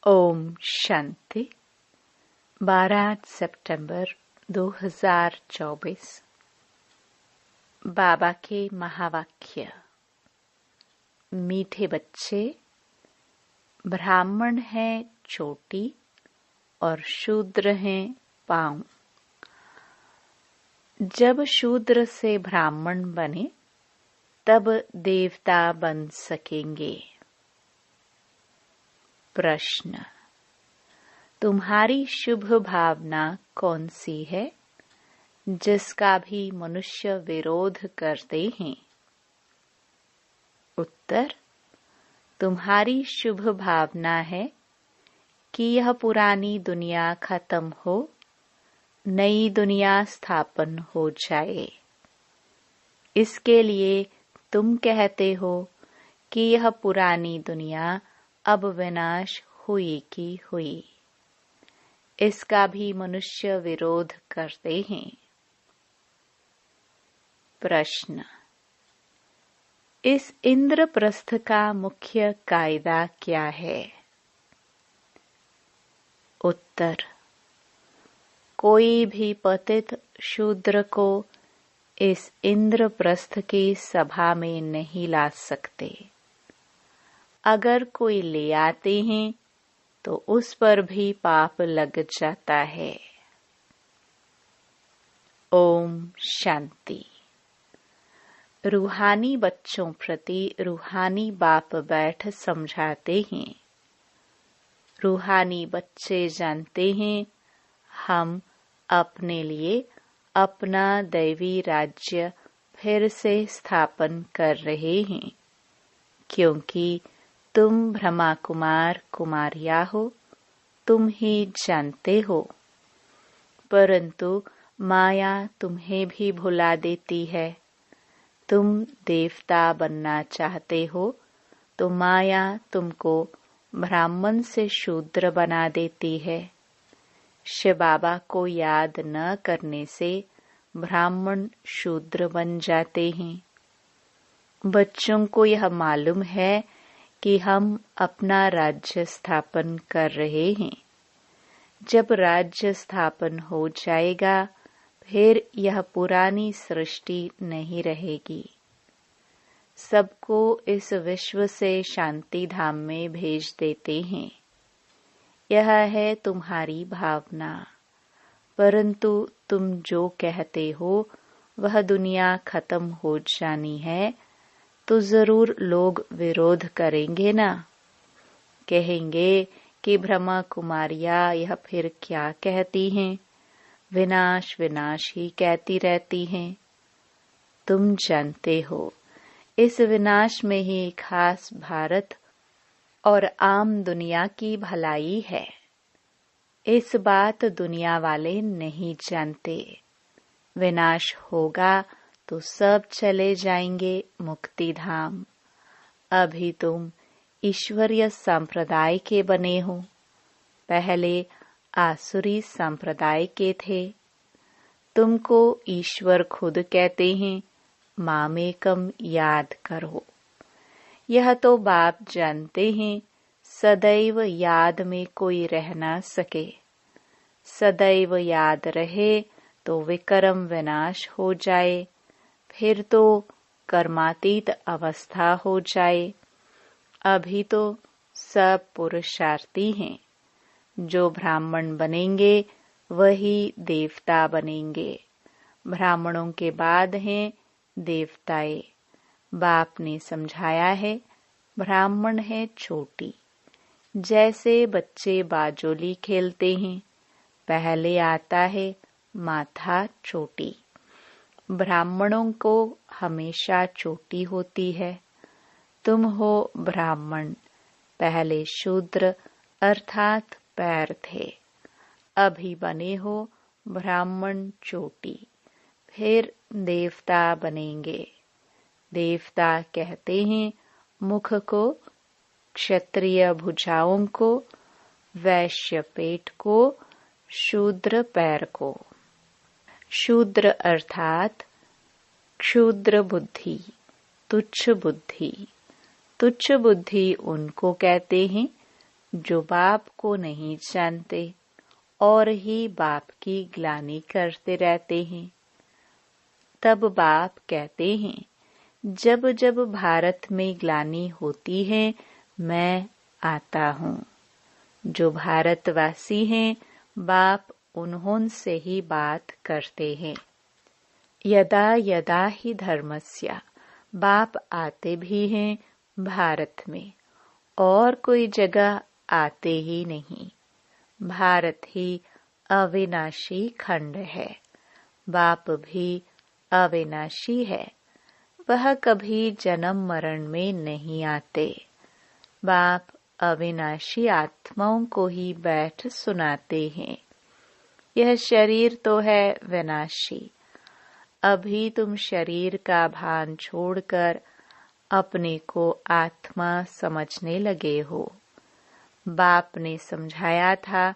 ओम शांति। 12 सितंबर 2024। बाबा के महावाक्य। मीठे बच्चे, ब्राह्मण है चोटी और शूद्र हैं पांव। जब शूद्र से ब्राह्मण बने तब देवता बन सकेंगे। प्रश्न: तुम्हारी शुभ भावना कौन सी है जिसका भी मनुष्य विरोध करते हैं? उत्तर: तुम्हारी शुभ भावना है कि यह पुरानी दुनिया खत्म हो, नई दुनिया स्थापन हो जाए। इसके लिए तुम कहते हो कि यह पुरानी दुनिया अब विनाश हुई की हुई। इसका भी मनुष्य विरोध करते हैं। प्रश्न: इस इंद्रप्रस्थ का मुख्य कायदा क्या है? उत्तर: कोई भी पतित शूद्र को इस इंद्रप्रस्थ की सभा में नहीं ला सकते। अगर कोई ले आते हैं तो उस पर भी पाप लग जाता है। ओम शांति। रूहानी बच्चों प्रति रूहानी बाप बैठ समझाते हैं। रूहानी बच्चे जानते हैं हम अपने लिए अपना दैवी राज्य फिर से स्थापन कर रहे हैं, क्योंकि तुम ब्रह्मा कुमार कुमारिया हो, तुम ही जानते हो। परंतु माया तुम्हें भी भुला देती है। तुम देवता बनना चाहते हो तो माया तुमको ब्राह्मण से शूद्र बना देती है। शिव बाबा को याद न करने से ब्राह्मण शूद्र बन जाते हैं। बच्चों को यह मालूम है कि हम अपना राज्य स्थापन कर रहे हैं। जब राज्य स्थापन हो जाएगा फिर यह पुरानी सृष्टि नहीं रहेगी। सबको इस विश्व से शांति धाम में भेज देते हैं। यह है तुम्हारी भावना। परंतु तुम जो कहते हो वह दुनिया खत्म हो जानी है तो जरूर लोग विरोध करेंगे ना। कहेंगे कि ब्रह्मा कुमारिया यह फिर क्या कहती हैं, विनाश विनाश ही कहती रहती हैं। तुम जानते हो इस विनाश में ही खास भारत और आम दुनिया की भलाई है। इस बात दुनिया वाले नहीं जानते। विनाश होगा तो सब चले जाएंगे मुक्ति धाम। अभी तुम ईश्वरीय संप्रदाय के बने हो, पहले आसुरी संप्रदाय के थे। तुमको ईश्वर खुद कहते हैं मामेकम याद करो। यह तो बाप जानते हैं सदैव याद में कोई रह ना सके। सदैव याद रहे तो विक्रम विनाश हो जाए, फिर तो कर्मातीत अवस्था हो जाए। अभी तो सब पुरुषार्थी हैं। जो ब्राह्मण बनेंगे वही देवता बनेंगे। ब्राह्मणों के बाद हैं देवताएं। बाप ने समझाया है ब्राह्मण है चोटी। जैसे बच्चे बाजोली खेलते हैं, पहले आता है माथा चोटी। ब्राह्मणों को हमेशा चोटी होती है। तुम हो ब्राह्मण, पहले शूद्र अर्थात पैर थे। अभी बने हो ब्राह्मण चोटी, फिर देवता बनेंगे। देवता कहते हैं मुख को, क्षत्रिय भुजाओं को, वैश्य पेट को, शूद्र पैर को। शूद्र अर्थात क्षुद्र बुद्धि, तुच्छ बुद्धि। तुच्छ बुद्धि उनको कहते हैं जो बाप को नहीं जानते और ही बाप की ग्लानि करते रहते हैं। तब बाप कहते हैं, जब जब भारत में ग्लानि होती है मैं आता हूँ। जो भारतवासी हैं बाप उन्होंने ही बात करते हैं। यदा यदा ही धर्मस्य, बाप आते भी हैं भारत में, और कोई जगह आते ही नहीं। भारत ही अविनाशी खंड है। बाप भी अविनाशी है। वह कभी जन्म मरण में नहीं आते। बाप अविनाशी आत्माओं को ही बैठ सुनाते हैं। यह शरीर तो है विनाशी। अभी तुम शरीर का भान छोड़कर अपने को आत्मा समझने लगे हो। बाप ने समझाया था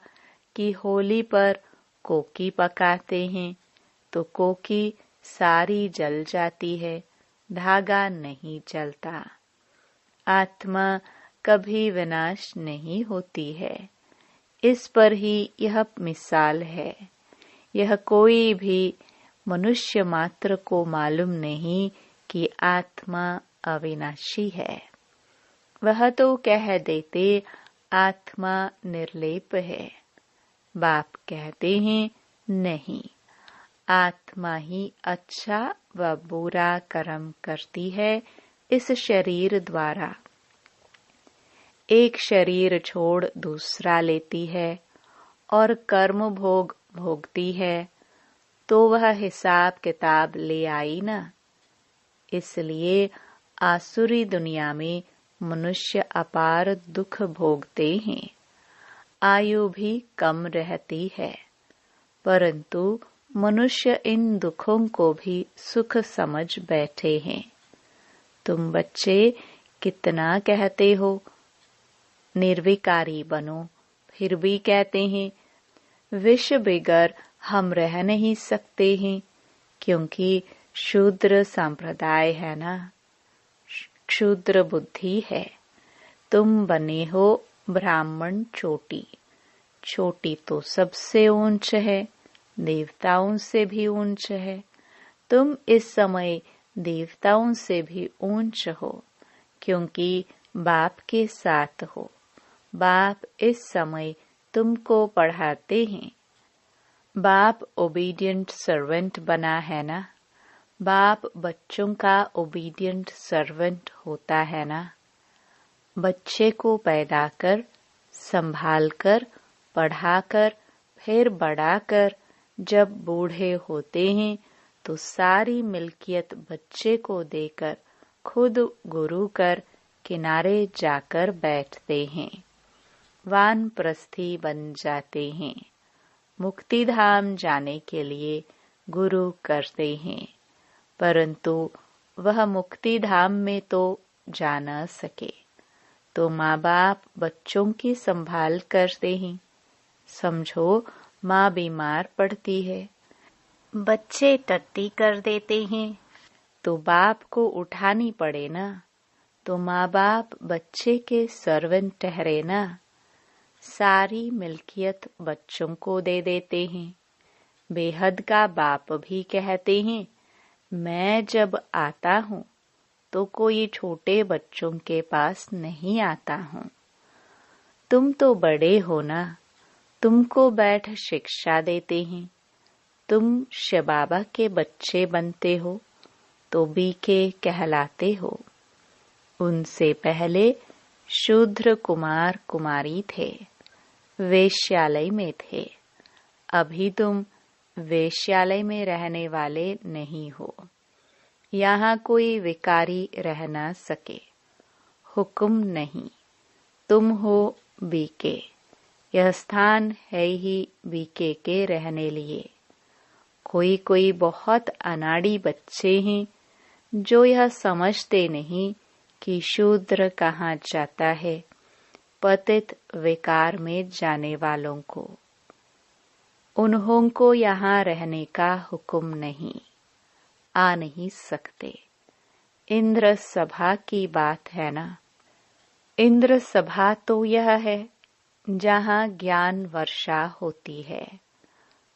कि होली पर कोकी पकाते हैं तो कोकी सारी जल जाती है, धागा नहीं जलता। आत्मा कभी विनाश नहीं होती है। इस पर ही यह मिसाल है। यह कोई भी मनुष्य मात्र को मालूम नहीं कि आत्मा अविनाशी है। वह तो कह देते आत्मा निर्लेप है। बाप कहते हैं नहीं, आत्मा ही अच्छा व बुरा कर्म करती है इस शरीर द्वारा। एक शरीर छोड़ दूसरा लेती है और कर्म भोग भोगती है तो वह हिसाब किताब ले आई ना। इसलिए आसुरी दुनिया में मनुष्य अपार दुख भोगते हैं। आयु भी कम रहती है, परंतु मनुष्य इन दुखों को भी सुख समझ बैठे हैं। तुम बच्चे कितना कहते हो निर्विकारी बनो, फिर भी कहते हैं विष बिगर हम रह नहीं सकते हैं, क्योंकि शूद्र संप्रदाय है ना, क्षुद्र बुद्धि है। तुम बने हो ब्राह्मण चोटी। चोटी तो सबसे ऊंच है, देवताओं से भी ऊंच है। तुम इस समय देवताओं से भी ऊंच हो, क्योंकि बाप के साथ हो। बाप इस समय तुमको पढ़ाते हैं। बाप ओबीडियंट सर्वेंट बना है ना। बाप बच्चों का ओबीडियंट सर्वेंट होता है ना। बच्चे को पैदा कर, संभाल कर, पढ़ाकर, फिर बढ़ाकर जब बूढ़े होते हैं तो सारी मिल्कियत बच्चे को देकर खुद गुरु कर किनारे जाकर बैठते हैं। वानप्रस्थी बन जाते हैं। मुक्ति धाम जाने के लिए गुरु करते हैं, परंतु वह मुक्ति धाम में तो जा न सके तो माँ बाप बच्चों की संभाल करते हैं। समझो माँ बीमार पड़ती है, बच्चे टट्टी कर देते हैं तो बाप को उठानी पड़े ना, तो माँ बाप बच्चे के सर्वेंट ठहरे ना। सारी मिल्कियत बच्चों को दे देते हैं। बेहद का बाप भी कहते हैं मैं जब आता हूँ तो कोई छोटे बच्चों के पास नहीं आता हूँ। तुम तो बड़े हो ना, तुमको बैठ शिक्षा देते हैं। तुम शिव बाबा के बच्चे बनते हो तो बीके कहलाते हो। उनसे पहले शूद्र कुमार कुमारी थे, वेश्यालय में थे। अभी तुम वेश्यालय में रहने वाले नहीं हो। यहाँ कोई विकारी रह न सके। हुक्म नहीं, तुम हो बीके। यह स्थान है ही बीके के रहने लिए। कोई कोई बहुत अनाड़ी बच्चे हैं जो यह समझते नहीं कि शूद्र कहाँ जाता है, पतित विकार में जाने वालों को। उन्हों को यहाँ रहने का हुक्म नहीं, आ नहीं सकते। इंद्र सभा की बात है ना। इंद्र सभा तो यह है जहाँ ज्ञान वर्षा होती है।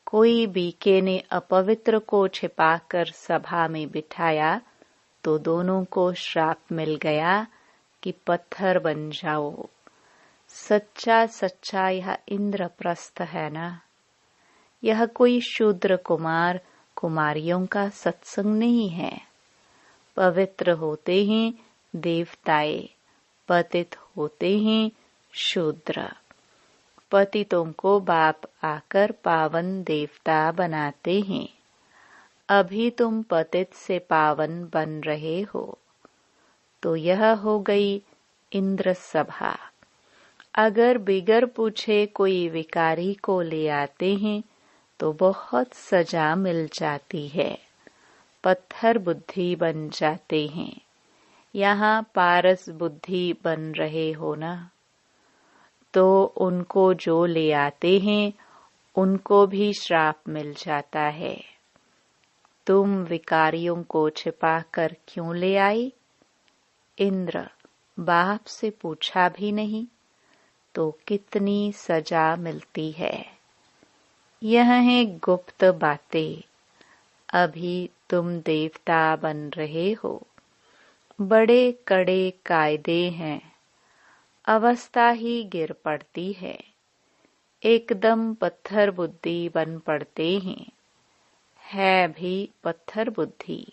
कोई बीके ने अपवित्र को छिपाकर सभा में बिठाया तो दोनों को श्राप मिल गया कि पत्थर बन जाओ। सच्चा सच्चा यह इंद्रप्रस्थ है ना। यह कोई शूद्र कुमार कुमारियों का सत्संग नहीं है। पवित्र होते ही देवताए, पतित होते ही शूद्र। पतितों को बाप आकर पावन देवता बनाते हैं। अभी तुम पतित से पावन बन रहे हो। तो यह हो गई इंद्र सभा। अगर बिगर पूछे कोई विकारी को ले आते हैं तो बहुत सजा मिल जाती है। पत्थर बुद्धि बन जाते हैं। यहाँ पारस बुद्धि बन रहे हो ना। तो उनको जो ले आते हैं उनको भी श्राप मिल जाता है। तुम विकारियों को छिपा कर क्यों ले आई? इंद्र, बाप से पूछा भी नहीं तो कितनी सजा मिलती है। यह है गुप्त बातें। अभी तुम देवता बन रहे हो। बड़े कड़े कायदे हैं। अवस्था ही गिर पड़ती है। एकदम पत्थर बुद्धि बन पड़ते हैं। है भी पत्थर बुद्धि।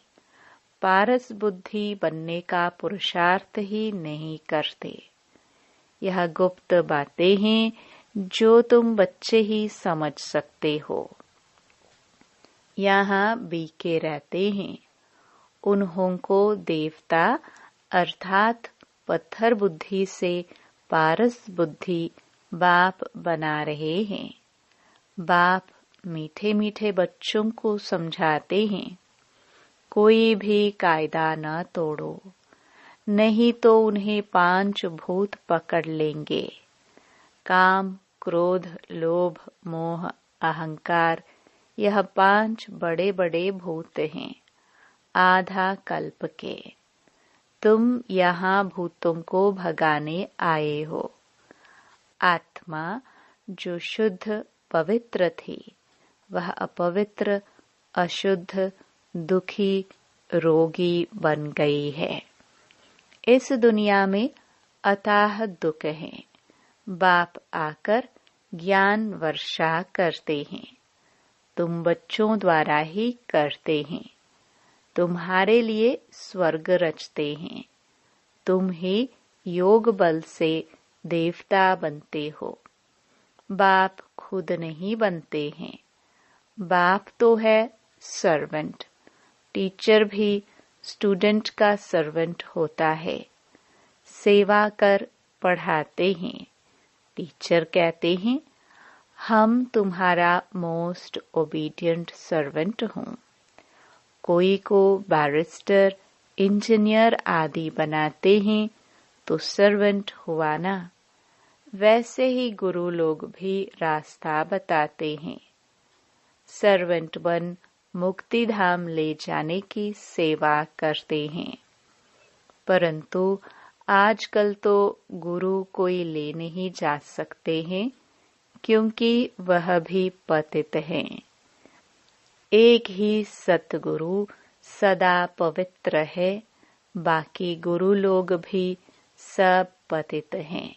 पारस बुद्धि बनने का पुरुषार्थ ही नहीं करते। यह गुप्त बातें हैं जो तुम बच्चे ही समझ सकते हो। यहाँ बीके रहते हैं। उन्हों को देवता अर्थात पत्थर बुद्धि से पारस बुद्धि बाप बना रहे हैं। बाप मीठे मीठे बच्चों को समझाते हैं, कोई भी कायदा न तोड़ो, नहीं तो उन्हें 5 भूत पकड़ लेंगे। काम, क्रोध, लोभ, मोह, अहंकार, यह 5 बड़े बड़े भूत हैं, आधा कल्प के। तुम यहाँ भूतों को भगाने आए हो। आत्मा जो शुद्ध पवित्र थी, वह अपवित्र, अशुद्ध, दुखी, रोगी बन गई है। इस दुनिया में अथाह दुख है। बाप आकर ज्ञान वर्षा करते हैं। तुम बच्चों द्वारा ही करते हैं। तुम्हारे लिए स्वर्ग रचते हैं। तुम ही योग बल से देवता बनते हो। बाप खुद नहीं बनते हैं। बाप तो है सर्वेंट। टीचर भी स्टूडेंट का सर्वेंट होता है। सेवा कर पढ़ाते हैं। टीचर कहते हैं, हम तुम्हारा मोस्ट ओबीडिएंट सर्वेंट हूँ। कोई को बैरिस्टर, इंजीनियर आदि बनाते हैं तो सर्वेंट हुआ ना। वैसे ही गुरु लोग भी रास्ता बताते हैं। सर्वेंट बन मुक्ति धाम ले जाने की सेवा करते हैं। परंतु आजकल तो गुरु कोई ले नहीं जा सकते हैं, क्योंकि वह भी पतित हैं। एक ही सतगुरु सदा पवित्र है, बाकी गुरु लोग भी सब पतित हैं।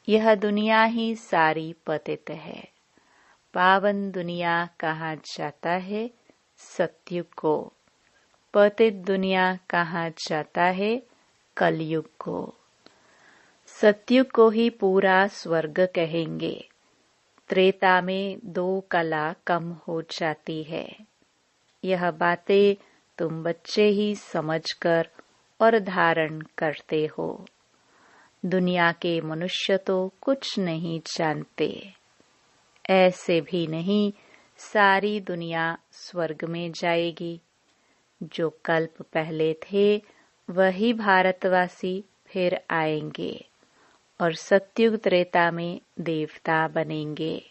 यह दुनिया ही सारी पतित है। पावन दुनिया कहा जाता है? सतयुग को। पतित दुनिया कहा जाता है? कलयुग को। सतयुग को ही पूरा स्वर्ग कहेंगे। त्रेता में 2 कला कम हो जाती है। यह बातें तुम बच्चे ही समझकर और धारण करते हो। दुनिया के मनुष्य तो कुछ नहीं जानते। ऐसे भी नहीं सारी दुनिया स्वर्ग में जाएगी। जो कल्प पहले थे वही भारतवासी फिर आएंगे और सतयुग त्रेता में देवता बनेंगे।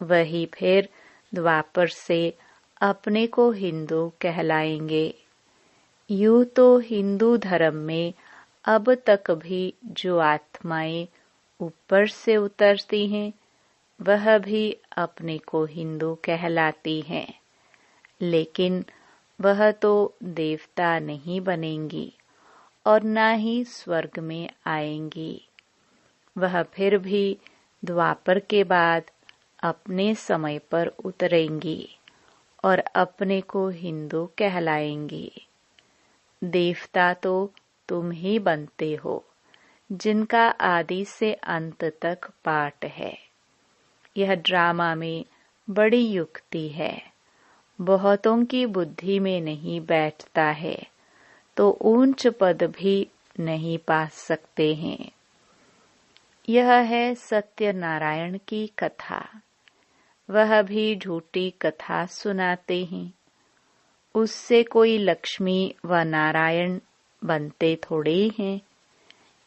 वही फिर द्वापर से अपने को हिंदू कहलाएंगे। यूं तो हिंदू धर्म में अब तक भी जो आत्माएं ऊपर से उतरती हैं वह भी अपने को हिंदू कहलाती हैं, लेकिन वह तो देवता नहीं बनेंगी और ना ही स्वर्ग में आएंगी। वह फिर भी द्वापर के बाद अपने समय पर उतरेंगी और अपने को हिंदू कहलाएंगी। देवता तो तुम ही बनते हो, जिनका आदि से अंत तक पाठ है। यह ड्रामा में बड़ी युक्ति है, बहुतों की बुद्धि में नहीं बैठता है तो ऊंच पद भी नहीं पा सकते हैं। यह है सत्यनारायण की कथा। वह भी झूठी कथा सुनाते हैं। उससे कोई लक्ष्मी व नारायण बनते थोड़े हैं।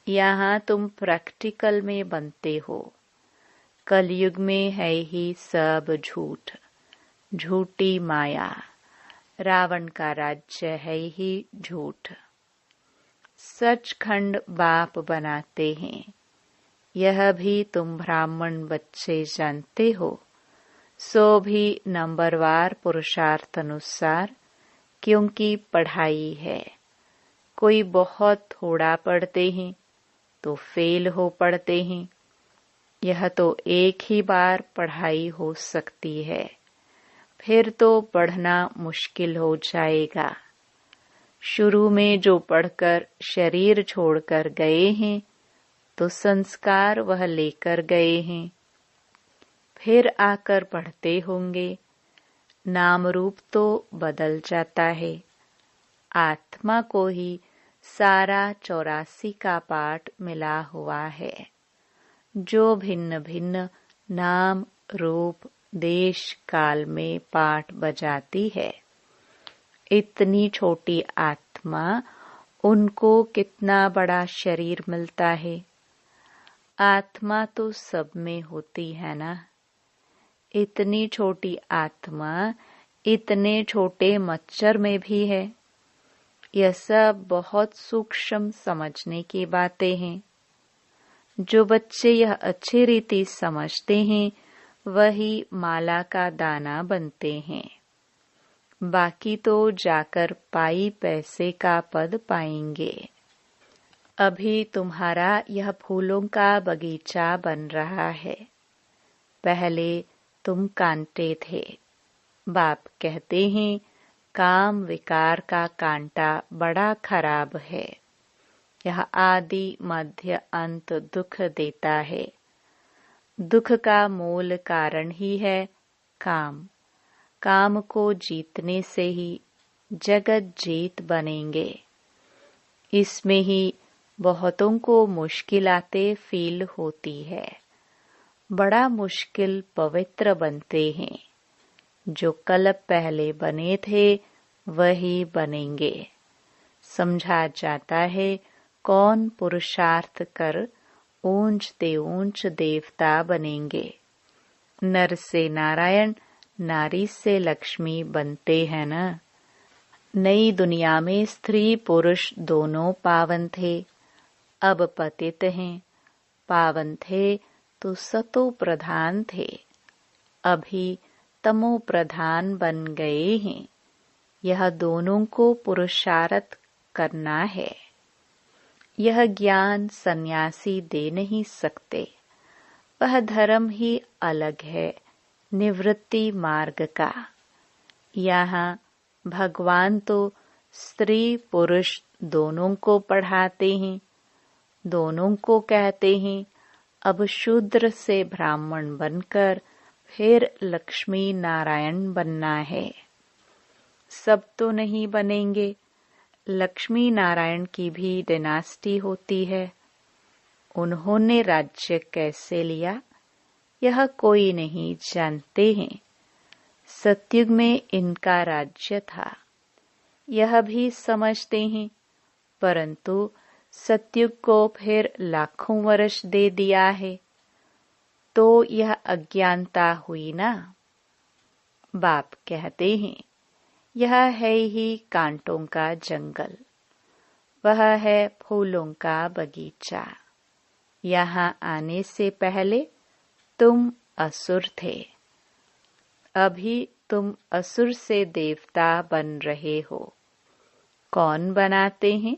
यहाँ तुम प्रैक्टिकल में बनते हो। कलयुग में है ही सब झूठ, झूठी माया। रावण का राज्य है ही झूठ। सचखंड बाप बनाते हैं। यह भी तुम ब्राह्मण बच्चे जानते हो, सो भी नंबरवार पुरुषार्थ अनुसार, क्योंकि पढ़ाई है। कोई बहुत थोड़ा पढ़ते हैं तो फेल हो पड़ते हैं। यह तो एक ही बार पढ़ाई हो सकती है, फिर तो पढ़ना मुश्किल हो जाएगा। शुरू में जो पढ़कर शरीर छोड़कर गए हैं तो संस्कार वह लेकर गए हैं, फिर आकर पढ़ते होंगे। नाम रूप तो बदल जाता है। आत्मा को ही सारा 84 का पाठ मिला हुआ है, जो भिन्न भिन्न नाम रूप देश काल में पाठ बजाती है। इतनी छोटी आत्मा, उनको कितना बड़ा शरीर मिलता है। आत्मा तो सब में होती है ना। इतनी छोटी आत्मा इतने छोटे मच्छर में भी है। यह सब बहुत सूक्ष्म समझने की बातें हैं। जो बच्चे यह अच्छी रीति समझते हैं वही माला का दाना बनते हैं। बाकी तो जाकर पाई पैसे का पद पाएंगे। अभी तुम्हारा यह फूलों का बगीचा बन रहा है। पहले तुम कांटे थे। बाप कहते हैं काम विकार का कांटा बड़ा खराब है। यह आदि मध्य अंत दुख देता है। दुख का मूल कारण ही है काम। काम को जीतने से ही जगत जीत बनेंगे। इसमें ही बहुतों को मुश्किलातें फील होती है। बड़ा मुश्किल पवित्र बनते हैं। जो कल पहले बने थे वही बनेंगे। समझा जाता है कौन पुरुषार्थ कर ऊंचते ऊंच देवता बनेंगे। नर से नारायण, नारी से लक्ष्मी बनते हैं ना। नई दुनिया में स्त्री पुरुष दोनों पावन थे, अब पतित हैं। पावन थे तो सतो प्रधान थे, अभी तमो प्रधान बन गए हैं। यह दोनों को पुरुषार्थ करना है। यह ज्ञान सन्यासी दे नहीं सकते। वह धर्म ही अलग है, निवृत्ति मार्ग का। यहाँ भगवान तो स्त्री पुरुष दोनों को पढ़ाते हैं। दोनों को कहते हैं अब शूद्र से ब्राह्मण बनकर फिर लक्ष्मी नारायण बनना है। सब तो नहीं बनेंगे। लक्ष्मी नारायण की भी डिनास्टी होती है। उन्होंने राज्य कैसे लिया यह कोई नहीं जानते हैं। सतयुग में इनका राज्य था, यह भी समझते हैं, परंतु सतयुग को फिर लाखों वर्ष दे दिया है तो यह अज्ञानता हुई ना। बाप कहते हैं यह है ही कांटों का जंगल, वह है फूलों का बगीचा। यहाँ आने से पहले तुम असुर थे। अभी तुम असुर से देवता बन रहे हो। कौन बनाते हैं?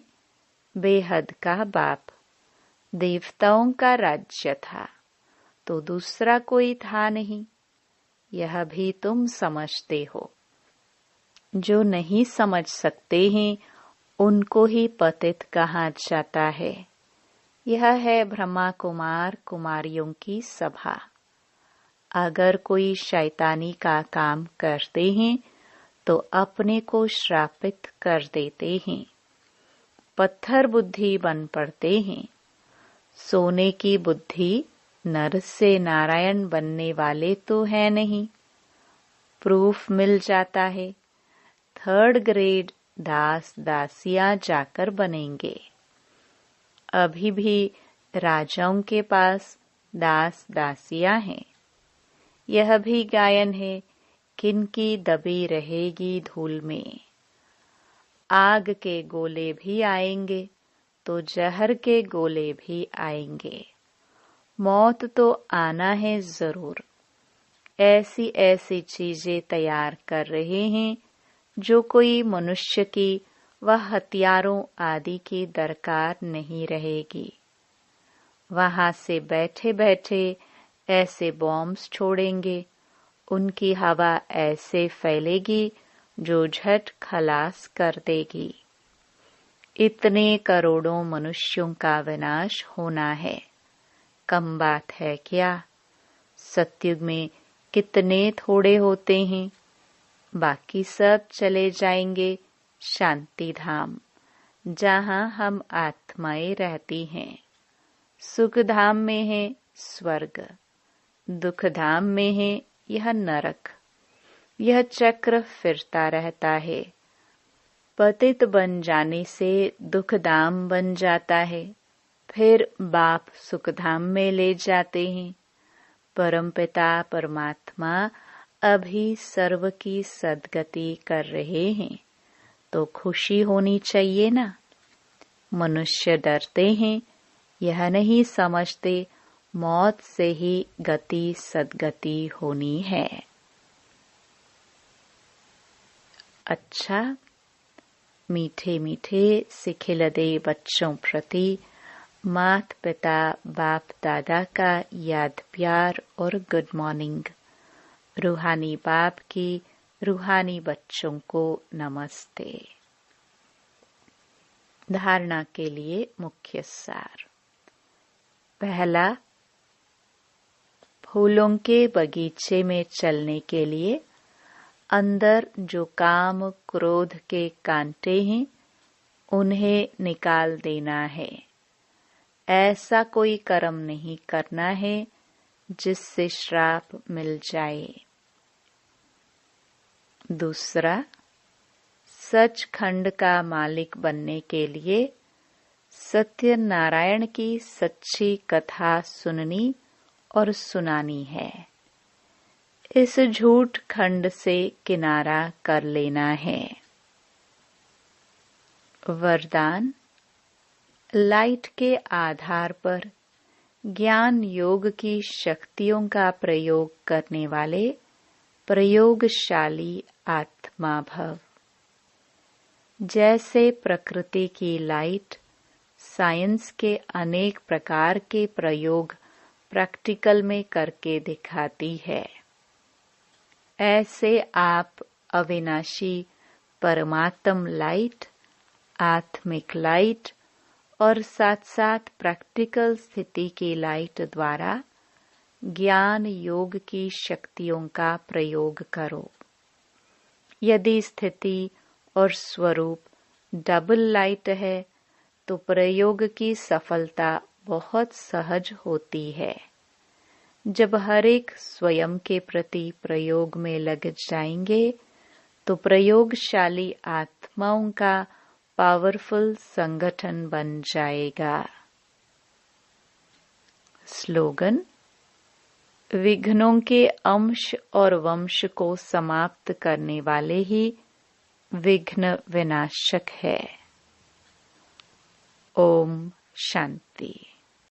बेहद का बाप। देवताओं का राज्य था तो दूसरा कोई था नहीं। यह भी तुम समझते हो। जो नहीं समझ सकते हैं उनको ही पतित कहा जाता है। यह है ब्रह्मा कुमार कुमारियों की सभा। अगर कोई शैतानी का काम करते हैं तो अपने को श्रापित कर देते हैं। पत्थर बुद्धि बन पड़ते हैं। सोने की बुद्धि नर से नारायण बनने वाले तो है नहीं। प्रूफ मिल जाता है। 3rd ग्रेड दास दासियां जाकर बनेंगे। अभी भी राजाओं के पास दास दासियां हैं। यह भी गायन है, किनकी दबी रहेगी धूल में। आग के गोले भी आएंगे तो जहर के गोले भी आएंगे। मौत तो आना है जरूर। ऐसी ऐसी चीजें तैयार कर रहे हैं जो कोई मनुष्य की व हथियारों आदि की दरकार नहीं रहेगी। वहां से बैठे बैठे ऐसे बॉम्ब्स छोड़ेंगे, उनकी हवा ऐसे फैलेगी जो झट खलास कर देगी। इतने करोड़ों मनुष्यों का विनाश होना है। कम बात है क्या? सतयुग में कितने थोड़े होते हैं। बाकी सब चले जाएंगे शांति धाम, जहां हम आत्माएं रहती हैं। सुख धाम में है स्वर्ग, दुख धाम में है यह नरक। यह चक्र फिरता रहता है। पतित बन जाने से दुख धाम बन जाता है, फिर बाप सुख धाम में ले जाते हैं। परमपिता परमात्मा अभी सर्व की सद्गति कर रहे हैं, तो खुशी होनी चाहिए ना। मनुष्य डरते हैं, यह नहीं समझते मौत से ही गति सद्गति होनी है। अच्छा, मीठे मीठे सिखिलदे बच्चों प्रति मात पिता बाप दादा का याद प्यार और गुड मॉर्निंग। रूहानी बाप की रूहानी बच्चों को नमस्ते। धारणा के लिए मुख्य सार। पहला, फूलों के बगीचे में चलने के लिए अंदर जो काम क्रोध के कांटे हैं उन्हें निकाल देना है। ऐसा कोई कर्म नहीं करना है जिससे श्राप मिल जाए। दूसरा, सचखंड का मालिक बनने के लिए सत्यनारायण की सच्ची कथा सुननी और सुनानी है। इस झूठ खंड से किनारा कर लेना है। वरदान, लाइट के आधार पर ज्ञान योग की शक्तियों का प्रयोग करने वाले प्रयोगशाली आत्मा भव। जैसे प्रकृति की लाइट साइंस के अनेक प्रकार के प्रयोग प्रैक्टिकल में करके दिखाती है, ऐसे आप अविनाशी परमात्म लाइट, आत्मिक लाइट और साथ साथ प्रैक्टिकल स्थिति की लाइट द्वारा ज्ञान योग की शक्तियों का प्रयोग करो। यदि स्थिति और स्वरूप डबल लाइट है तो प्रयोग की सफलता बहुत सहज होती है। जब हर एक स्वयं के प्रति प्रयोग में लग जाएंगे तो प्रयोगशाली आत्माओं का पावरफुल संगठन बन जाएगा। स्लोगन, विघ्नों के अंश और वंश को समाप्त करने वाले ही विघ्न विनाशक है। ओम शांति।